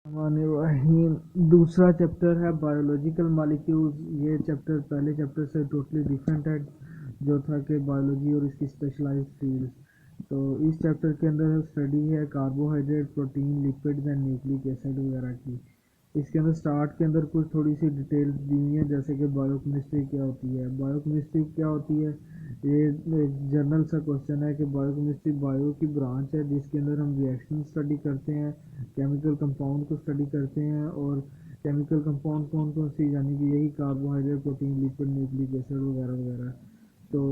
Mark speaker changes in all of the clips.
Speaker 1: रहीम। दूसरा चैप्टर है biological molecules. ये चैप्टर पहले चैप्टर से टोटली डिफरेंट है, जो था कि बायोलॉजी और इसकी स्पेशलाइज्ड फील्ड। तो इस चैप्टर के अंदर स्टडी है carbohydrate, protein, lipids and nucleic acid वगैरह की। इसके अंदर स्टार्ट के अंदर कुछ थोड़ी सी डिटेल्स दी हुई हैं, जैसे कि बायोकेमिस्ट्री क्या होती है। बायोकेमिस्ट्री क्या होती है, ये एक जनरल सा क्वेश्चन है कि बायोकेमिस्ट्री बायो की ब्रांच है जिसके अंदर हम रिएक्शन स्टडी करते हैं, केमिकल कंपाउंड को स्टडी करते हैं। और केमिकल कंपाउंड कौन कौन सी, यानी कि यही carbohydrate, protein, lipid, nucleic acid वगैरह वगैरह। तो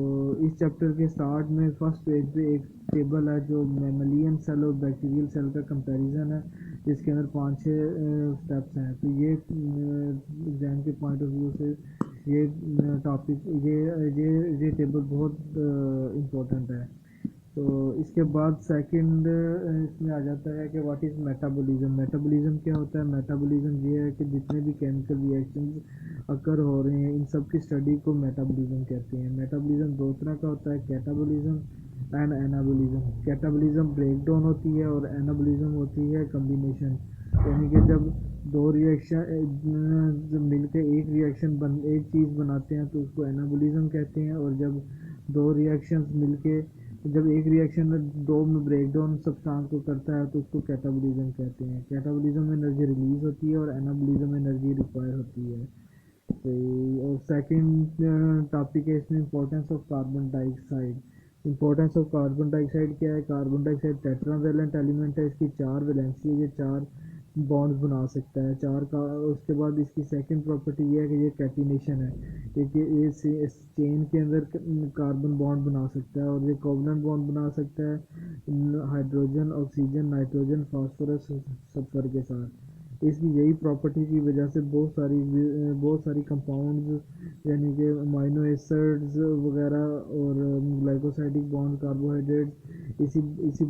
Speaker 1: इस चैप्टर के स्टार्ट में फर्स्ट पेज पे एक टेबल है जो मैमलियन सेल और बैक्टीरियल सेल का कंपैरिजन है, जिसके अंदर 5-6 स्टेप्स हैं। तो ये एग्जाम के पॉइंट ऑफ व्यू से ये टॉपिक ये टेबल बहुत इम्पोर्टेंट है। तो इसके बाद सेकंड इसमें आ जाता है कि व्हाट इज़ मेटाबॉलिज्म। मेटाबॉलिज्म क्या होता है? मेटाबॉलिज्म ये है कि जितने भी केमिकल रिएक्शंस अकर हो रहे हैं, इन सब की स्टडी को मेटाबॉलिज्म कहते हैं। मेटाबॉलिज्म दो तरह का होता है, catabolism and anabolism. Catabolism break down होती है और एनाबॉलिज्म होती है कम्बिनेशन, यानी कि जब दो रिएक्शन मिलकर एक चीज़ बनाते हैं तो उसको एनाबॉलिज्म कहते हैं। और जब दो रिएक्शंस मिलके जब एक रिएक्शन दो में ब्रेक डाउन सब्सटेंस को करता है तो उसको कैटाबॉलिज्म कहते हैं। कैटाबॉलिज्म में एनर्जी रिलीज होती है और एनाबॉलिज्म में एनर्जी रिक्वायर होती है। तो और सेकंड टॉपिक है इसमें importance of carbon dioxide. Importance of carbon dioxide क्या है? कार्बन डाइऑक्साइड टेट्रावेलेंट एलिमेंट है, इसकी 4 वैलेंसी है, ये 4 बॉन्ड्स बना सकता है चार का। उसके बाद इसकी सेकंड प्रॉपर्टी ये है कि ये कैटिनेशन है, क्योंकि ये इस चेन के अंदर कार्बन बॉन्ड बना सकता है और ये कोवलेंट बॉन्ड बना सकता है hydrogen, oxygen, nitrogen, phosphorus, sulphur के साथ। इसकी यही प्रॉपर्टी की वजह से बहुत सारी कंपाउंड्स, यानी कि अमाइनो एसिड्स वगैरह और ग्लाइकोसाइडिक बॉन्ड, कार्बोहाइड्रेट्स इसी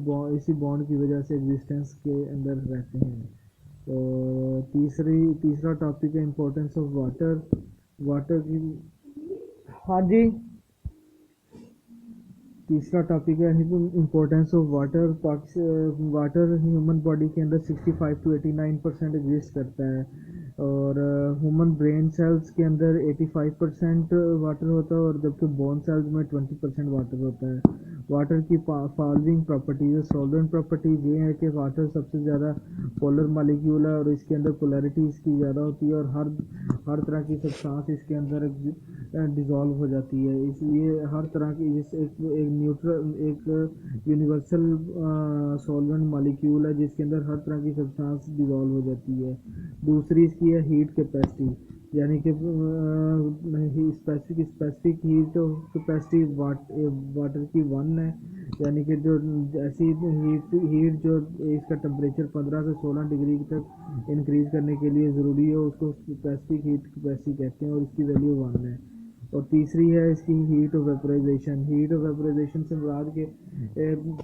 Speaker 1: बॉन्ड की वजह से एग्जिस्टेंस के अंदर रहते हैं। और तीसरा टॉपिक है इम्पोर्टेंस ऑफ वाटर। वाटर की, हाँ जी, तीसरा टॉपिक है importance of water. Water human body के अंदर 65 to 89% एग्जिस्ट करता है। और ह्यूमन ब्रेन सेल्स के अंदर 85% वाटर होता है, और जबकि बोन सेल्स में 20% वाटर होता है। वाटर की फॉलोइंग प्रॉपर्टीज, सॉल्वेंट प्रॉपर्टीज ये है कि वाटर सबसे ज़्यादा पोलर मालिक्यूल है और इसके अंदर पोलैरिटी इसकी ज़्यादा होती है, और हर तरह की सब्सटेंस इसके अंदर डिज़ोल्व हो जाती है। इसलिए हर तरह की एक यूनिवर्सल सॉल्वेंट मॉलिक्यूल है जिसके अंदर हर तरह की सब्सटेंस डिज़ोल्व हो जाती है। दूसरी इसकी है हीट कैपेसिटी, यानी कि स्पेसिफिक हीट कैपेसिटी वाटर की 1 है, यानी कि जो ऐसी हीट जो इसका टेम्परेचर 15 से 16 डिग्री तक इंक्रीज करने के लिए ज़रूरी है उसको स्पेसिफिक हीट कैपेसिटी कहते हैं, और इसकी वैल्यू 1 है। और तीसरी है इसकी heat of vaporization. Heat of vaporization से मुराद के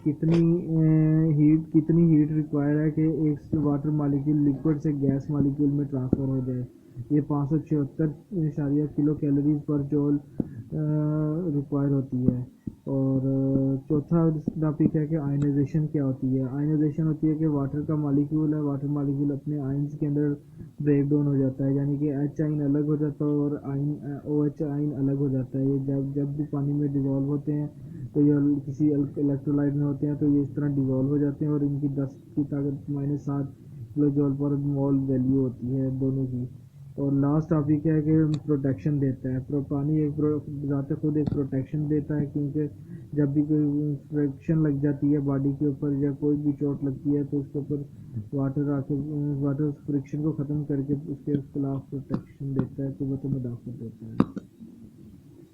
Speaker 1: कितनी हीट रिक्वायर है कि एक वाटर मालिक्यूल लिक्विड से गैस मालिक्यूल में ट्रांसफ़र हो जाए। ये 576 किलो कैलोरीज पर जॉल रिक्वायर होती है। और चौथा टॉपिक है कि आयनाइजेशन क्या होती है। आयनाइजेशन होती है कि वाटर का मालिक्यूल है, वाटर मालिक्यूल अपने आइंस के अंदर ब्रेक डाउन हो जाता है, यानी कि एच आइन अलग हो जाता है और आइन ओ एच आइन अलग हो जाता है। ये जब भी पानी में डिज़ोल्व होते हैं तो ये किसी इलेक्ट्रोलाइट में होते हैं तो ये इस तरह डिज़ोल्व हो जाते हैं, और इनकी 10 की ताकत -7 किलो जॉल पर मोल वैल्यू होती है दोनों की। और लास्ट टॉपिक है कि प्रोटेक्शन देता है। पानी एक ज़ाते खुद एक प्रोटेक्शन देता है, क्योंकि जब भी कोई फ्रिक्शन लग जाती है बॉडी के ऊपर या कोई भी चोट लगती है तो उसके ऊपर वाटर फ्रिक्शन को ख़त्म करके उसके खिलाफ प्रोटेक्शन देता है, कुव्वत मुदाफ़त देता है।